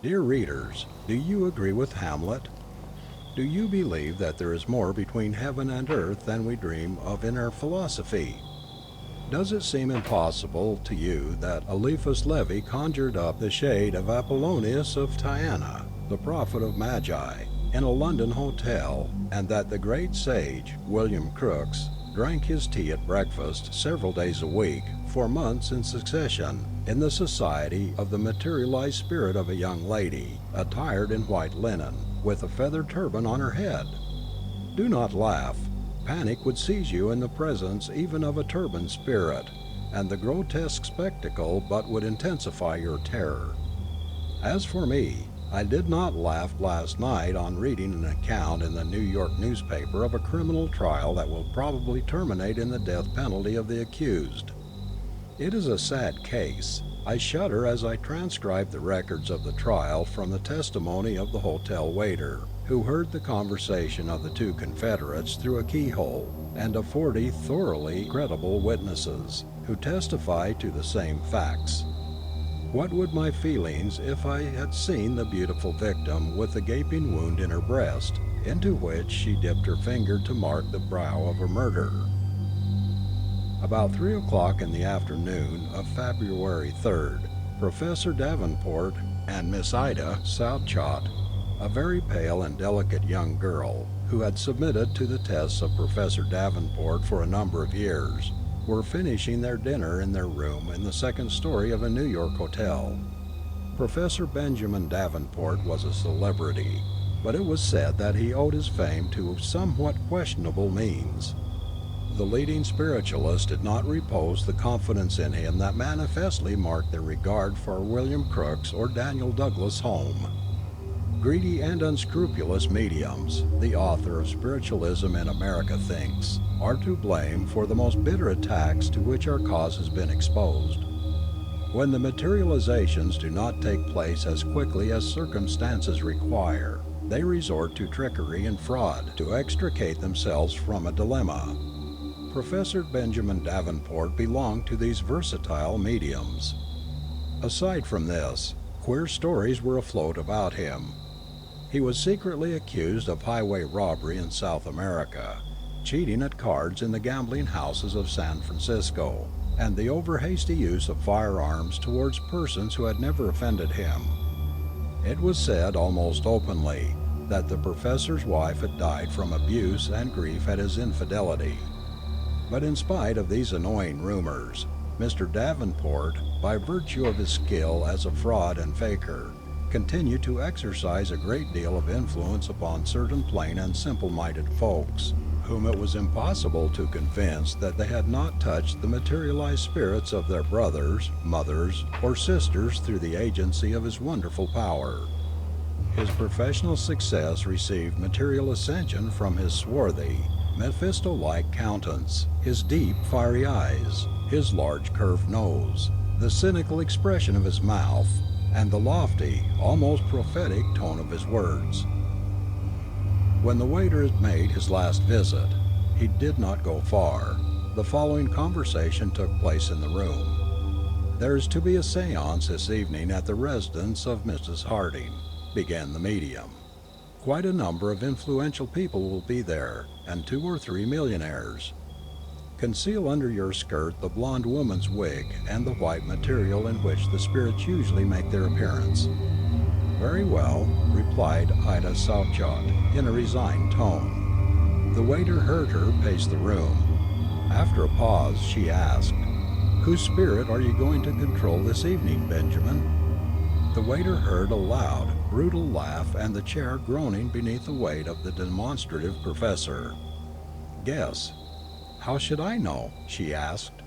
Dear readers, do you agree with Hamlet? Do you believe that there is more between heaven and earth than we dream of in our philosophy? Does it seem impossible to you that Eliphas Levi conjured up the shade of Apollonius of Tyana, the prophet of Magi, in a London hotel, and that the great sage, William Crookes, drank his tea at breakfast several days a week, for months in succession, in the society of the materialized spirit of a young lady, attired in white linen, with a feathered turban on her head? Do not laugh. Panic would seize you in the presence even of a turbaned spirit, and the grotesque spectacle but would intensify your terror. As for me, I did not laugh last night on reading an account in the New York newspaper of a criminal trial that will probably terminate in the death penalty of the accused. It is a sad case. I shudder as I transcribe the records of the trial from the testimony of the hotel waiter, who heard the conversation of the two confederates through a keyhole, and of 40 thoroughly credible witnesses, who testify to the same facts. What would my feelings if I had seen the beautiful victim with the gaping wound in her breast, into which she dipped her finger to mark the brow of her murderer? About 3 o'clock in the afternoon of February 3rd, Professor Davenport and Miss Ida Southcott, a very pale and delicate young girl, who had submitted to the tests of Professor Davenport for a number of years, were finishing their dinner in their room in the second story of a New York hotel. Professor Benjamin Davenport was a celebrity, but it was said that he owed his fame to somewhat questionable means. The leading spiritualist did not repose the confidence in him that manifestly marked their regard for William Crookes or Daniel Douglas Home. Greedy and unscrupulous mediums, the author of Spiritualism in America thinks, are to blame for the most bitter attacks to which our cause has been exposed. When the materializations do not take place as quickly as circumstances require, they resort to trickery and fraud to extricate themselves from a dilemma. Professor Benjamin Davenport belonged to these versatile mediums. Aside from this, queer stories were afloat about him. He was secretly accused of highway robbery in South America, cheating at cards in the gambling houses of San Francisco, and the over-hasty use of firearms towards persons who had never offended him. It was said almost openly that the professor's wife had died from abuse and grief at his infidelity. But in spite of these annoying rumors, Mr. Davenport, by virtue of his skill as a fraud and faker, continued to exercise a great deal of influence upon certain plain and simple-minded folks, whom it was impossible to convince that they had not touched the materialized spirits of their brothers, mothers, or sisters through the agency of his wonderful power. His professional success received material ascension from his swarthy, Mephisto-like countenance, his deep, fiery eyes, his large curved nose, the cynical expression of his mouth, and the lofty, almost prophetic tone of his words. When the waiter had made his last visit, he did not go far. The following conversation took place in the room. "There is to be a séance this evening at the residence of Mrs. Harding," began the medium. "Quite a number of influential people will be there, and 2 or 3 millionaires. Conceal under your skirt the blonde woman's wig and the white material in which the spirits usually make their appearance." "Very well," replied Ida Southcott, in a resigned tone. The waiter heard her pace the room. After a pause, she asked, "Whose spirit are you going to control this evening, Benjamin?" The waiter heard a loud, brutal laugh and the chair groaning beneath the weight of the demonstrative professor. "Guess." "How should I know?" she asked.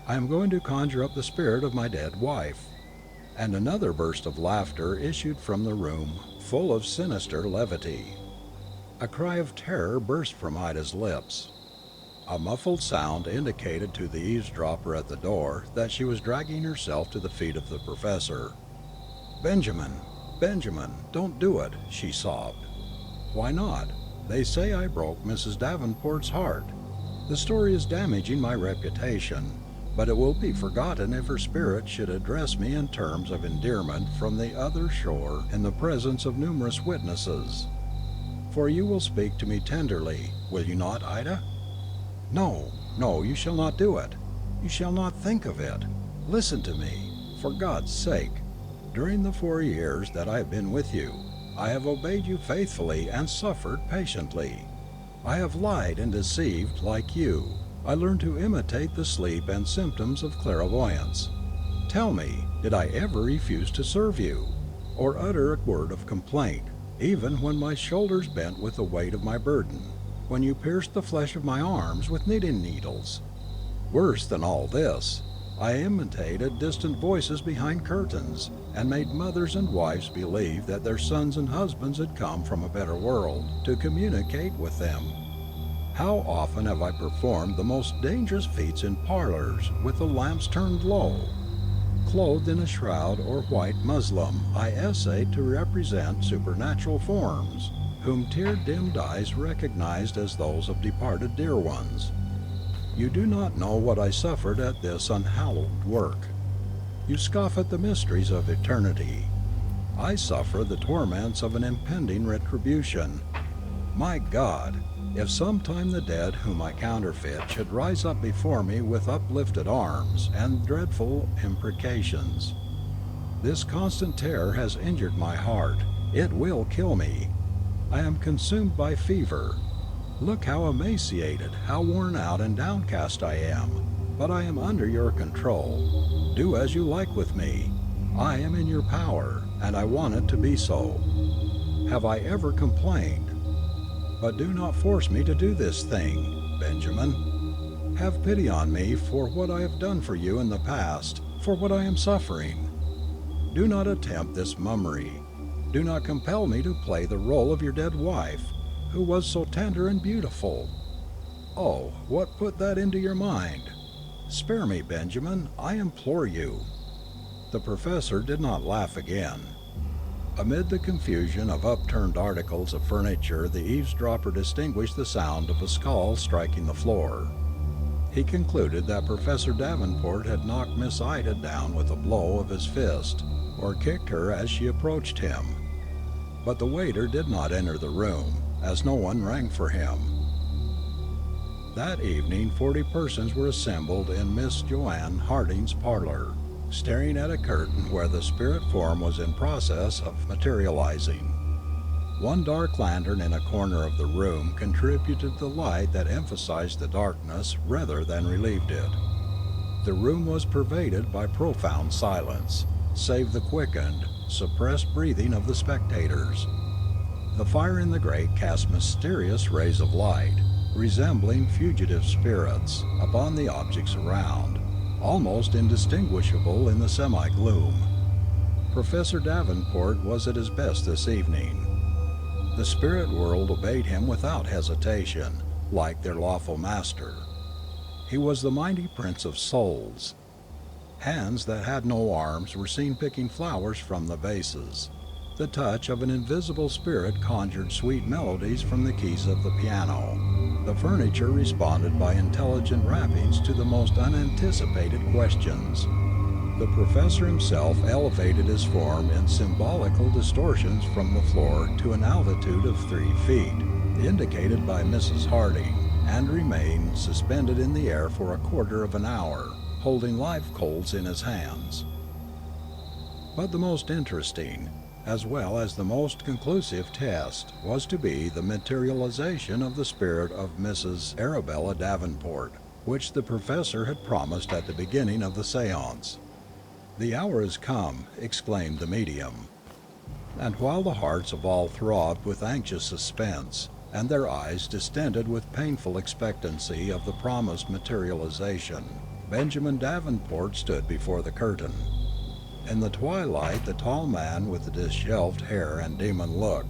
"I am going to conjure up the spirit of my dead wife." And another burst of laughter issued from the room, full of sinister levity. A cry of terror burst from Ida's lips. A muffled sound indicated to the eavesdropper at the door that she was dragging herself to the feet of the professor. "Benjamin, Benjamin, don't do it," she sobbed. "Why not? They say I broke Mrs. Davenport's heart. The story is damaging my reputation. but it will be forgotten if her spirit should address me in terms of endearment from the other shore in the presence of numerous witnesses. For you will speak to me tenderly, will you not, Ida? No, no, you shall not do it. You shall not think of it. Listen to me, for God's sake. During the 4 years that I have been with you, I have obeyed you faithfully and suffered patiently. I have lied and deceived like you. I learned to imitate the sleep and symptoms of clairvoyance. Tell me, did I ever refuse to serve you, or utter a word of complaint, even when my shoulders bent with the weight of my burden, when you pierced the flesh of my arms with knitting needles? Worse than all this, I imitated distant voices behind curtains, and made mothers and wives believe that their sons and husbands had come from a better world to communicate with them. How often have I performed the most dangerous feats in parlors with the lamps turned low? Clothed in a shroud or white muslin, I essayed to represent supernatural forms, whom tear-dimmed eyes recognized as those of departed dear ones. You do not know what I suffered at this unhallowed work. You scoff at the mysteries of eternity. I suffer the torments of an impending retribution. My God, if sometime the dead whom I counterfeit should rise up before me with uplifted arms and dreadful imprecations. This constant terror has injured my heart. It will kill me. I am consumed by fever. Look how emaciated, how worn out and downcast I am. But I am under your control. Do as you like with me. I am in your power, and I want it to be so. Have I ever complained? But do not force me to do this thing, Benjamin. Have pity on me for what I have done for you in the past, for what I am suffering. Do not attempt this mummery. Do not compel me to play the role of your dead wife, who was so tender and beautiful. Oh, what put that into your mind? Spare me, Benjamin, I implore you. The professor did not laugh again. Amid the confusion of upturned articles of furniture, the eavesdropper distinguished the sound of a skull striking the floor. He concluded that Professor Davenport had knocked Miss Ida down with a blow of his fist, or kicked her as she approached him. But the waiter did not enter the room, as no one rang for him. That evening 40 persons were assembled in Miss Joanne Harding's parlor, staring at a curtain where the spirit form was in process of materializing. One dark lantern in a corner of the room contributed the light that emphasized the darkness rather than relieved it. The room was pervaded by profound silence, save the quickened, suppressed breathing of the spectators. The fire in the grate cast mysterious rays of light, resembling fugitive spirits, upon the objects around, almost indistinguishable in the semi-gloom. Professor Davenport was at his best this evening. The spirit world obeyed him without hesitation, like their lawful master. He was the mighty prince of souls. Hands that had no arms were seen picking flowers from the vases. The touch of an invisible spirit conjured sweet melodies from the keys of the piano. The furniture responded by intelligent rappings to the most unanticipated questions. The professor himself elevated his form in symbolical distortions from the floor to an altitude of 3 feet, indicated by Mrs. Harding, and remained suspended in the air for a quarter of an hour, holding live coals in his hands. But the most interesting, as well as the most conclusive test, was to be the materialization of the spirit of Mrs. Arabella Davenport, which the professor had promised at the beginning of the séance. "The hour is come," exclaimed the medium. And while the hearts of all throbbed with anxious suspense, and their eyes distended with painful expectancy of the promised materialization, Benjamin Davenport stood before the curtain. In the twilight, the tall man with the disheveled hair and demon look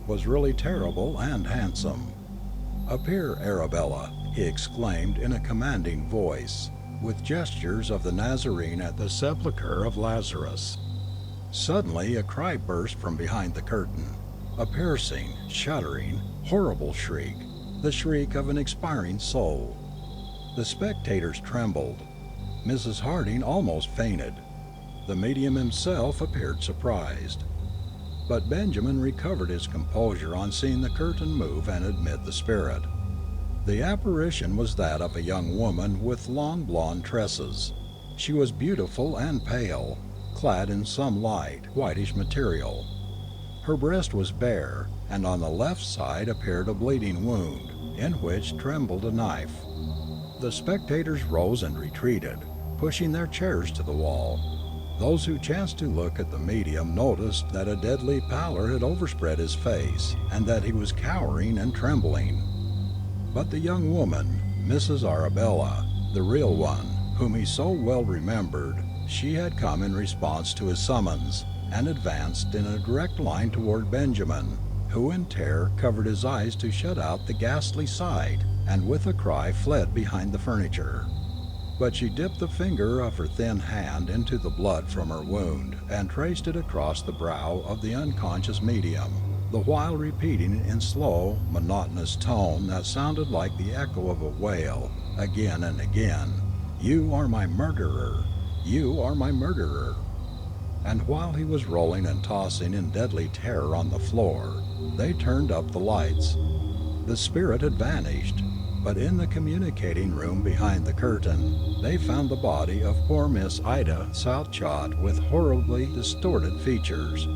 was really terrible and handsome. "Appear, Arabella," he exclaimed in a commanding voice, with gestures of the Nazarene at the sepulchre of Lazarus. Suddenly a cry burst from behind the curtain, a piercing, shuddering, horrible shriek, the shriek of an expiring soul. The spectators trembled. Mrs. Harding almost fainted. The medium himself appeared surprised. But Benjamin recovered his composure on seeing the curtain move and admit the spirit. The apparition was that of a young woman with long blonde tresses. She was beautiful and pale, clad in some light, whitish material. Her breast was bare, and on the left side appeared a bleeding wound, in which trembled a knife. The spectators rose and retreated, pushing their chairs to the wall. Those who chanced to look at the medium noticed that a deadly pallor had overspread his face, and that he was cowering and trembling. But the young woman, Mrs. Arabella, the real one, whom he so well remembered, she had come in response to his summons, and advanced in a direct line toward Benjamin, who in terror covered his eyes to shut out the ghastly sight, and with a cry fled behind the furniture. But she dipped the finger of her thin hand into the blood from her wound, and traced it across the brow of the unconscious medium, the while repeating in slow, monotonous tone that sounded like the echo of a wail, again and again, "You are my murderer! You are my murderer!" And while he was rolling and tossing in deadly terror on the floor, they turned up the lights. The spirit had vanished, but in the communicating room behind the curtain, they found the body of poor Miss Ida Southchott with horribly distorted features.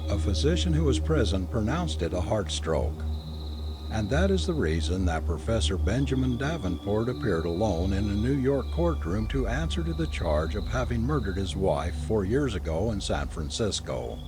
A physician who was present pronounced it a heart stroke. And that is the reason that Professor Benjamin Davenport appeared alone in a New York courtroom to answer to the charge of having murdered his wife 4 years ago in San Francisco.